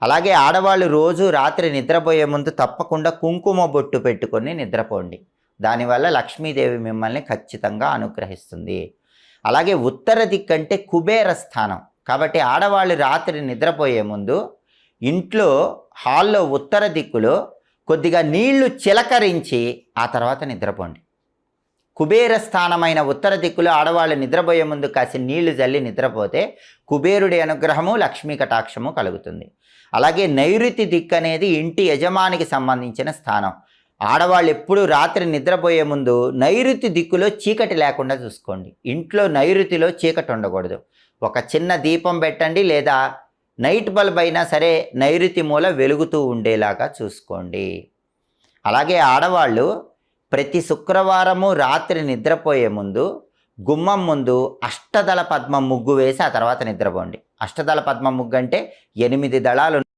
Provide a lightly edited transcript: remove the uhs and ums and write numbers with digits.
అలాగే ఆడవాళ్ళు రోజు రాత్రి నిద్రపోయే ముందు తప్పకుండా కుంకుమ బొట్టు పెట్టుకొని నిద్రపోండి. దానివల్ల లక్ష్మీదేవి మిమ్మల్ని ఖచ్చితంగా అనుగ్రహిస్తుంది. అలాగే ఉత్తర దిక్కంటే కుబేర స్థానం. కాబట్టి ఆడవాళ్ళు రాత్రి నిద్రపోయే ముందు ఇంట్లో హాల్లో ఉత్తర దిక్కులో కొద్దిగా నీళ్లు చిలకరించి ఆ తర్వాత నిద్రపోండి. కుబేర స్థానమైన ఉత్తర దిక్కులో ఆడవాళ్ళు నిద్రపోయే ముందు కాసి నీళ్లు జల్లి నిద్రపోతే కుబేరుడి అనుగ్రహము, లక్ష్మీ కటాక్షము కలుగుతుంది. అలాగే నైరుతి దిక్కు అనేది ఇంటి యజమానికి సంబంధించిన స్థానం. ఆడవాళ్ళు ఎప్పుడు రాత్రి నిద్రపోయే ముందు నైరుతి దిక్కులో చీకటి లేకుండా చూసుకోండి. ఇంట్లో నైరుతిలో చీకటి ఉండకూడదు. ఒక చిన్న దీపం పెట్టండి, లేదా నైట్ బల్బ్ అయినా సరే నైరుతి మూల వెలుగుతూ ఉండేలాగా చూసుకోండి. అలాగే ఆడవాళ్ళు ప్రతి శుక్రవారము రాత్రి నిద్రపోయే ముందు గుమ్మం ముందు అష్టదళ పద్మం ముగ్గు వేసి ఆ తర్వాత నిద్రపోండి. అష్టదళ పద్మం ముగ్గు అంటే 8 దళాలు